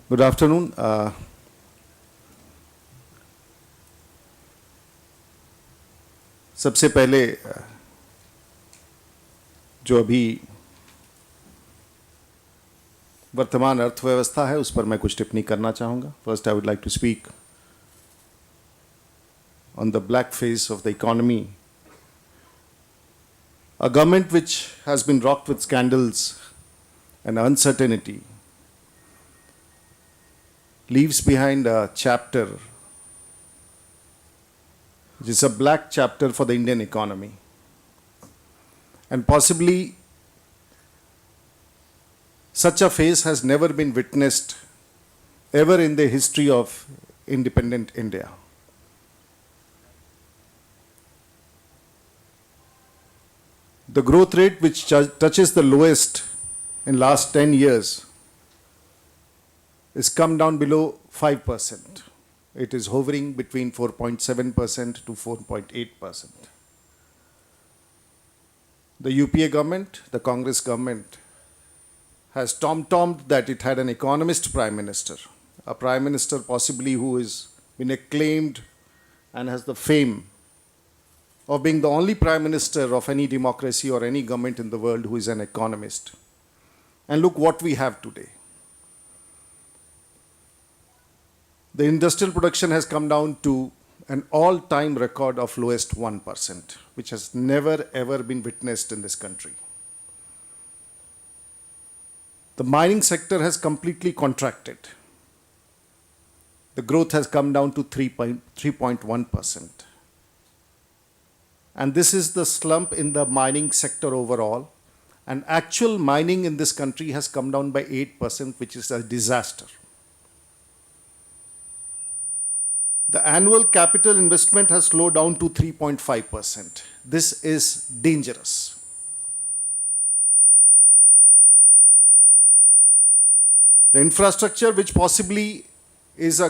Good afternoon. सबसे पहले जो अभी वर्तमान अर्थव्यवस्था है उस पर मैं कुछ टिप्पणी करना चाहूँगा. First I would like to speak on the black face of the economy. A government which has been rocked with scandals and uncertainty leaves behind a chapter which is a black chapter for the Indian economy. And possibly such a phase has never been witnessed ever in the history of independent India. The growth rate which touches the lowest in last 10 years is come down below 5%. It is hovering between 4.7% to 4.8%. The UPA government, the Congress government, has tom-tommed that it had an economist prime minister, a prime minister possibly who has been acclaimed and has the fame of being the only prime minister of any democracy or any government in the world who is an economist. And look what we have today. The industrial production has come down to an all-time record of lowest 1%, which has never ever been witnessed in this country. The mining sector has completely contracted. The growth has come down to 3.1%. And this is the slump in the mining sector overall. And actual mining in this country has come down by 8%, which is a disaster. The annual capital investment has slowed down to 3.5%. This is dangerous. The infrastructure, which possibly is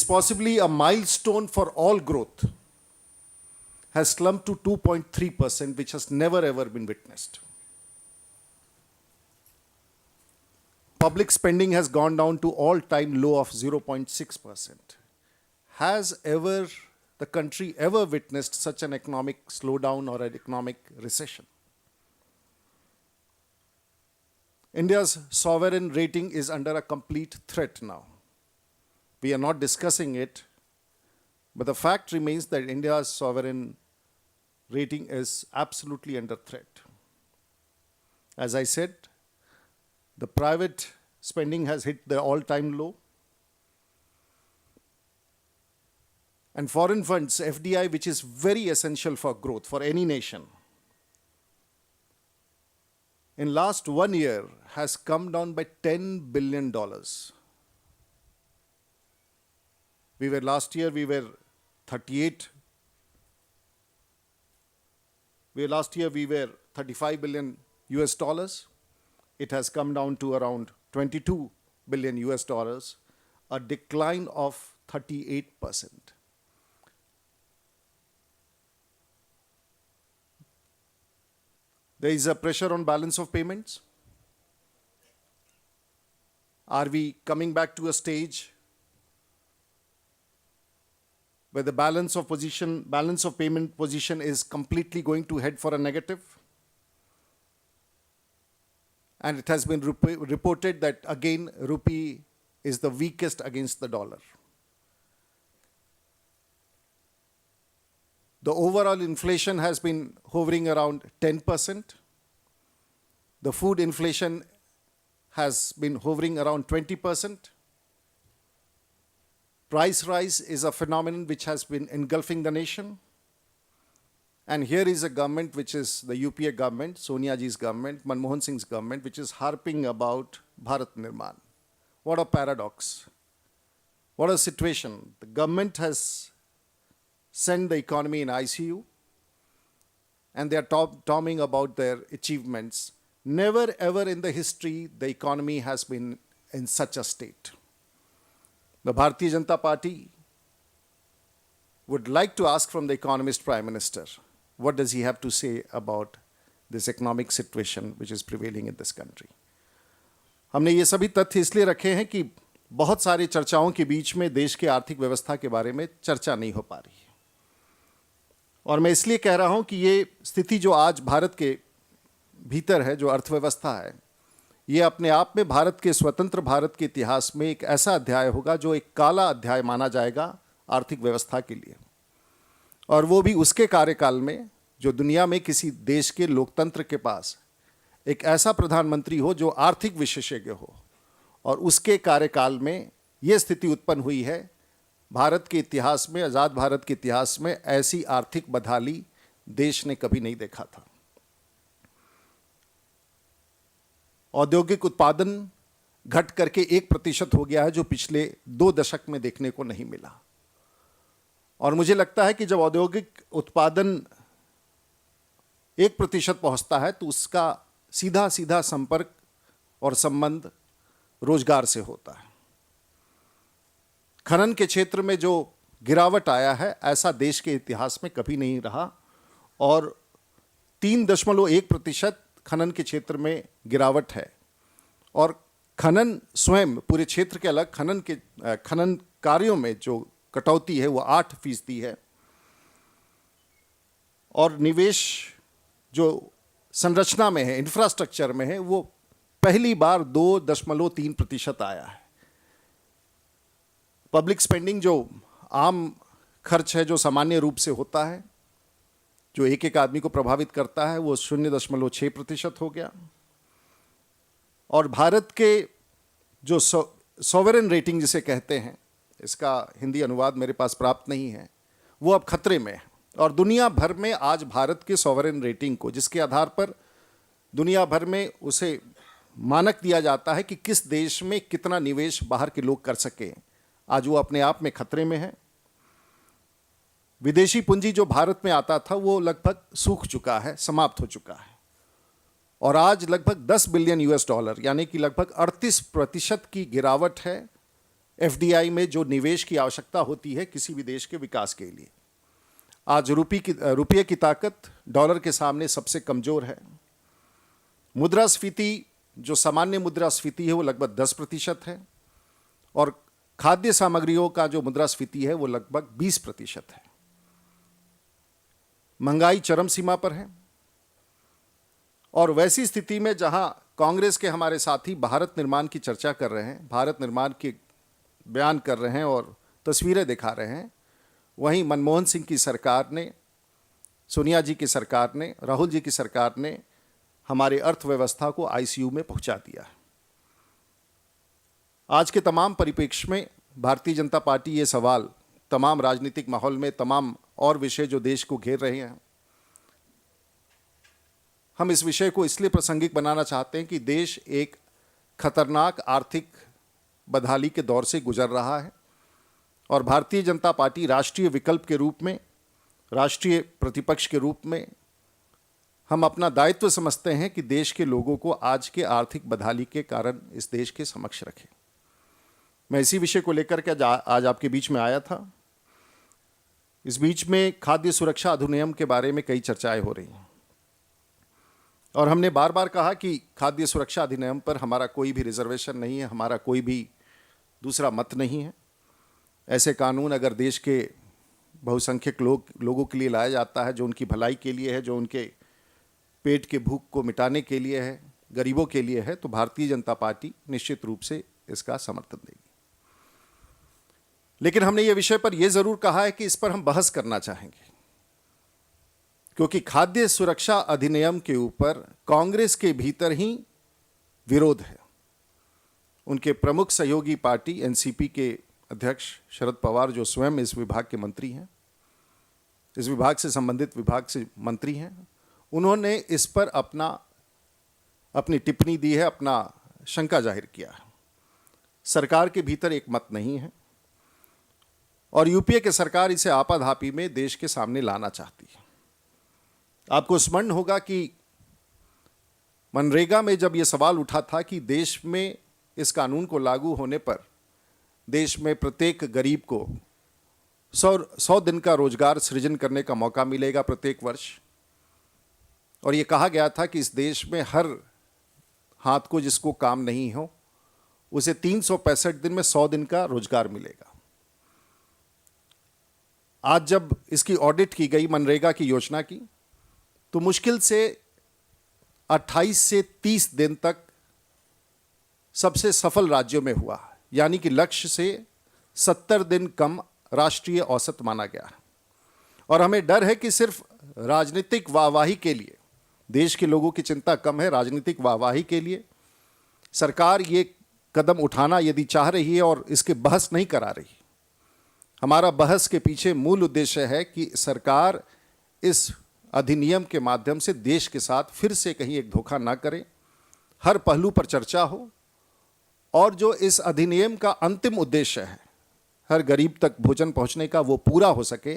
possibly a milestone for all growth, has slumped to 2.3%, which has never ever been witnessed. Public spending has gone down to all-time low of 0.6%. Has ever the country ever witnessed such an economic slowdown or an economic recession? India's sovereign rating is under a complete threat now. We are not discussing it, but the fact remains that India's sovereign rating is absolutely under threat. As I said, the private spending has hit the all-time low. And foreign funds, FDI, which is very essential for growth for any nation, in last 1 year has come down by $10 billion. Last year we were 35 billion US dollars. It has come down to around 22 billion US dollars, a decline of 38%. There is a pressure on balance of payments. Are we coming back to a stage where the balance of payment position is completely going to head for a negative? And it has been reported that again, rupee is the weakest against the dollar. The overall inflation has been hovering around 10%. The food inflation has been hovering around 20%. Price rise is a phenomenon which has been engulfing the nation. And here is a government which is the UPA government, Sonia Ji's government, Manmohan Singh's government, which is harping about Bharat Nirman. What a paradox. What a situation. The government has sent the economy in ICU, and they are talking about their achievements. Never ever in the history the economy has been in such a state. The Bharatiya Janata Party would like to ask from the economist prime minister, what does he have to say about this economic situation which is prevailing in this country? हमने ये सभी तथ्य इसलिए रखे हैं कि बहुत सारी चर्चाओं के बीच में देश की आर्थिक व्यवस्था के बारे में चर्चा नहीं हो पा रही है। और मैं इसलिए कह रहा हूं कि ये स्थिति जो आज भारत के भीतर है, जो अर्थव्यवस्था है, ये अपने आप में भारत के स्वतंत्र भारत के इतिहास में एक ऐसा अध्याय होगा जो एक काला अध्याय माना जाएगा आर्थिक व्यवस्था के लिए, और वो भी उसके कार्यकाल में जो दुनिया में किसी देश के लोकतंत्र के पास एक ऐसा प्रधानमंत्री हो जो आर्थिक विशेषज्ञ हो, और उसके कार्यकाल में ये स्थिति उत्पन्न हुई है। भारत के इतिहास में, आज़ाद भारत के इतिहास में ऐसी आर्थिक बदहाली देश ने कभी नहीं देखा था। औद्योगिक उत्पादन घट करके 1% हो गया है, जो पिछले 2 दशक में देखने को नहीं मिला। और मुझे लगता है कि जब औद्योगिक उत्पादन 1% पहुंचता है तो उसका सीधा सीधा संपर्क और संबंध रोजगार से होता है। खनन के क्षेत्र में जो गिरावट आया है, ऐसा देश के इतिहास में कभी नहीं रहा, और 3.1% खनन के क्षेत्र में गिरावट है। और खनन स्वयं पूरे क्षेत्र के अलग, खनन कार्यों में जो कटौती है वो 8% है। और निवेश जो संरचना में है, इंफ्रास्ट्रक्चर में है, वो पहली बार 2.3% आया है। पब्लिक स्पेंडिंग, जो आम खर्च है, जो सामान्य रूप से होता है, जो एक एक आदमी को प्रभावित करता है, वो 0.6% हो गया। और भारत के जो सॉवरेन रेटिंग जिसे कहते हैं, इसका हिंदी अनुवाद मेरे पास प्राप्त नहीं है, वो अब खतरे में है। और दुनिया भर में आज भारत के सॉवरेन रेटिंग को, जिसके आधार पर दुनिया भर में उसे मानक दिया जाता है कि किस देश में कितना निवेश बाहर के लोग कर सके, आज वो अपने आप में खतरे में है। विदेशी पूंजी जो भारत में आता था वो लगभग सूख चुका है, समाप्त हो चुका है। और आज लगभग $10 बिलियन यानी कि लगभग 38% की गिरावट है एफडीआई में, जो निवेश की आवश्यकता होती है किसी भी देश के विकास के लिए। आज रुपये की ताकत डॉलर के सामने सबसे कमजोर है। मुद्रास्फीति, जो सामान्य मुद्रास्फीति है, वो लगभग 10% है। और खाद्य सामग्रियों का जो मुद्रास्फीति है वो लगभग 20% है। महंगाई चरम सीमा पर है। और वैसी स्थिति में जहां कांग्रेस के हमारे साथी भारत निर्माण की चर्चा कर रहे हैं, भारत निर्माण के बयान कर रहे हैं और तस्वीरें दिखा रहे हैं, वहीं मनमोहन सिंह की सरकार ने, सोनिया जी की सरकार ने, राहुल जी की सरकार ने हमारे अर्थव्यवस्था को आईसीयू में पहुंचा दिया है। आज के तमाम परिप्रेक्ष्य में भारतीय जनता पार्टी ये सवाल तमाम राजनीतिक माहौल में, तमाम और विषय जो देश को घेर रहे हैं, हम इस विषय को इसलिए प्रासंगिक बनाना चाहते हैं कि देश एक खतरनाक आर्थिक बदहाली के दौर से गुजर रहा है। और भारतीय जनता पार्टी राष्ट्रीय विकल्प के रूप में, राष्ट्रीय प्रतिपक्ष के रूप में, हम अपना दायित्व समझते हैं कि देश के लोगों को आज के आर्थिक बदहाली के कारण इस देश के समक्ष रखें। मैं इसी विषय को लेकर के आज आपके बीच में आया था। इस बीच में खाद्य सुरक्षा अधिनियम के बारे में कई चर्चाएं हो रही हैं, और हमने बार बार कहा कि खाद्य सुरक्षा अधिनियम पर हमारा कोई भी रिजर्वेशन नहीं है, हमारा कोई भी दूसरा मत नहीं है। ऐसे कानून अगर देश के बहुसंख्यक लोगों के लिए लाया जाता है, जो उनकी भलाई के लिए है, जो उनके पेट के भूख को मिटाने के लिए है, गरीबों के लिए है, तो भारतीय जनता पार्टी निश्चित रूप से इसका समर्थन देगी। लेकिन हमने ये विषय पर यह जरूर कहा है कि इस पर हम बहस करना चाहेंगे, क्योंकि खाद्य सुरक्षा अधिनियम के ऊपर कांग्रेस के भीतर ही विरोध है। उनके प्रमुख सहयोगी पार्टी एनसीपी के अध्यक्ष शरद पवार, जो स्वयं इस विभाग के मंत्री हैं, इस विभाग से संबंधित विभाग से मंत्री हैं, उन्होंने इस पर अपनी टिप्पणी दी है, अपना शंका जाहिर किया है। सरकार के भीतर एक मत नहीं है, और यूपीए की सरकार इसे आपाधापी में देश के सामने लाना चाहती है। आपको स्मरण होगा कि मनरेगा में जब यह सवाल उठा था कि देश में इस कानून को लागू होने पर देश में प्रत्येक गरीब को 100 दिन का रोजगार सृजन करने का मौका मिलेगा प्रत्येक वर्ष, और ये कहा गया था कि इस देश में हर हाथ को जिसको काम नहीं हो उसे 365 दिन में 100 दिन का रोजगार मिलेगा। आज जब इसकी ऑडिट की गई मनरेगा की योजना की, तो मुश्किल से 28 से 30 दिन तक सबसे सफल राज्यों में हुआ, यानी कि लक्ष्य से 70 दिन कम राष्ट्रीय औसत माना गया। और हमें डर है कि सिर्फ राजनीतिक वाहवाही के लिए, देश के लोगों की चिंता कम है, राजनीतिक वाहवाही के लिए सरकार ये कदम उठाना यदि चाह रही है और इसके बहस नहीं करा रही। हमारा बहस के पीछे मूल उद्देश्य है कि सरकार इस अधिनियम के माध्यम से देश के साथ फिर से कहीं एक धोखा ना करे, हर पहलू पर चर्चा हो, और जो इस अधिनियम का अंतिम उद्देश्य है, हर गरीब तक भोजन पहुंचने का, वो पूरा हो सके।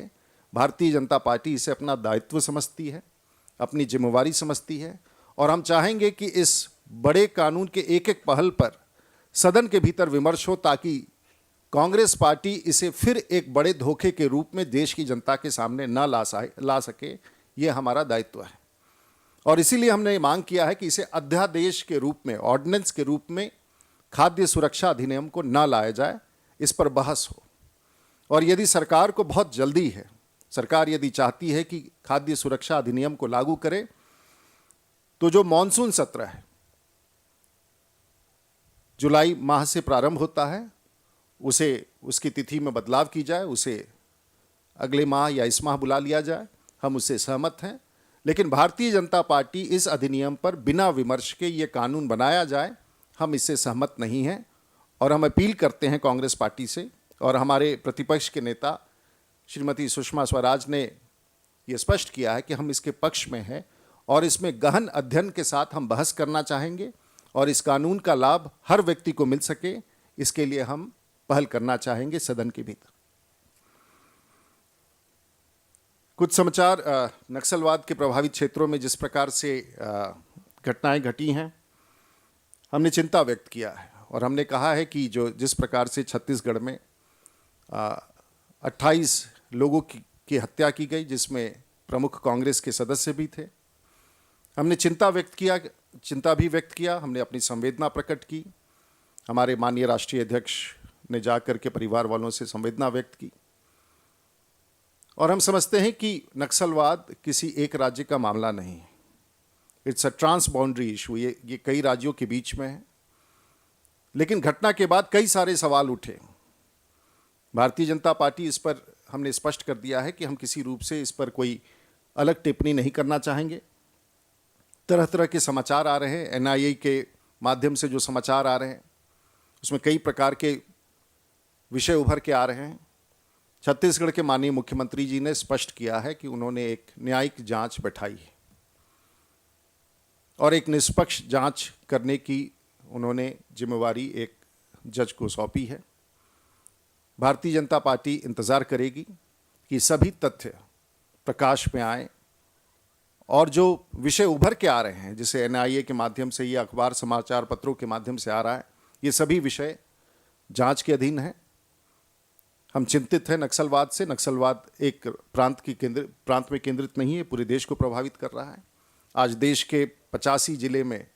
भारतीय जनता पार्टी इसे अपना दायित्व समझती है, अपनी जिम्मेवारी समझती है, और हम चाहेंगे कि इस बड़े कानून के एक एक पहल पर सदन के भीतर विमर्श हो, ताकि कांग्रेस पार्टी इसे फिर एक बड़े धोखे के रूप में देश की जनता के सामने न ला सके। ये हमारा दायित्व है, और इसीलिए हमने मांग किया है कि इसे अध्यादेश के रूप में, ऑर्डिनेंस के रूप में खाद्य सुरक्षा अधिनियम को न लाया जाए, इस पर बहस हो। और यदि सरकार को बहुत जल्दी है, सरकार यदि चाहती है कि खाद्य सुरक्षा अधिनियम को लागू करे, तो जो मॉनसून सत्र है, जुलाई माह से प्रारंभ होता है, उसे उसकी तिथि में बदलाव की जाए, उसे अगले माह या इस माह बुला लिया जाए। हम उससे सहमत हैं, लेकिन भारतीय जनता पार्टी इस अधिनियम पर बिना विमर्श के ये कानून बनाया जाए, हम इससे सहमत नहीं हैं। और हम अपील करते हैं कांग्रेस पार्टी से, और हमारे प्रतिपक्ष के नेता श्रीमती सुषमा स्वराज ने ये स्पष्ट किया है कि हम इसके पक्ष में हैं, और इसमें गहन अध्ययन के साथ हम बहस करना चाहेंगे, और इस कानून का लाभ हर व्यक्ति को मिल सके, इसके लिए हम पहल करना चाहेंगे सदन के भीतर। कुछ समाचार नक्सलवाद के प्रभावित क्षेत्रों में जिस प्रकार से घटनाएं घटी हैं, हमने चिंता व्यक्त किया है, और हमने कहा है कि जिस प्रकार से छत्तीसगढ़ में 28 लोगों की हत्या की गई, जिसमें प्रमुख कांग्रेस के सदस्य भी थे, हमने चिंता भी व्यक्त किया, हमने अपनी संवेदना प्रकट की। हमारे माननीय राष्ट्रीय अध्यक्ष ने जाकर के परिवार वालों से संवेदना व्यक्त की, और हम समझते हैं कि नक्सलवाद किसी एक राज्य का मामला नहीं है, it's a trans boundary issue, ये कई राज्यों के बीच में है। लेकिन घटना के बाद कई सारे सवाल उठे। भारतीय जनता पार्टी इस पर, हमने स्पष्ट कर दिया है कि हम किसी रूप से इस पर कोई अलग टिप्पणी नहीं करना चाहेंगे। तरह तरह के समाचार आ रहे हैं, एनआईए के माध्यम से जो समाचार आ रहे हैं, उसमें कई प्रकार के विषय उभर के आ रहे हैं। छत्तीसगढ़ के माननीय मुख्यमंत्री जी ने स्पष्ट किया है कि उन्होंने एक न्यायिक जांच बैठाई है, और एक निष्पक्ष जांच करने की उन्होंने जिम्मेवारी एक जज को सौंपी है। भारतीय जनता पार्टी इंतजार करेगी कि सभी तथ्य प्रकाश में आए, और जो विषय उभर के आ रहे हैं, जिसे एनआईए के माध्यम से या अखबार समाचार पत्रों के माध्यम से आ रहा है, ये सभी विषय जांच के अधीन है। हम चिंतित हैं नक्सलवाद से। नक्सलवाद एक प्रांत में केंद्रित नहीं है, पूरे देश को प्रभावित कर रहा है। आज देश के 85 जिले में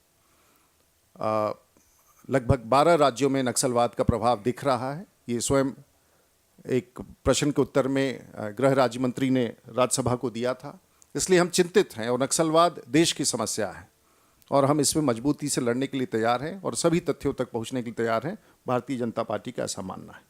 लगभग 12 राज्यों में नक्सलवाद का प्रभाव दिख रहा है। ये स्वयं एक प्रश्न के उत्तर में गृह राज्य मंत्री ने राज्यसभा को दिया था। इसलिए हम चिंतित हैं, और नक्सलवाद देश की समस्या है, और हम इसमें मजबूती से लड़ने के लिए तैयार हैं, और सभी तथ्यों तक पहुंचने के लिए तैयार हैं। भारतीय जनता पार्टी का ऐसा मानना है।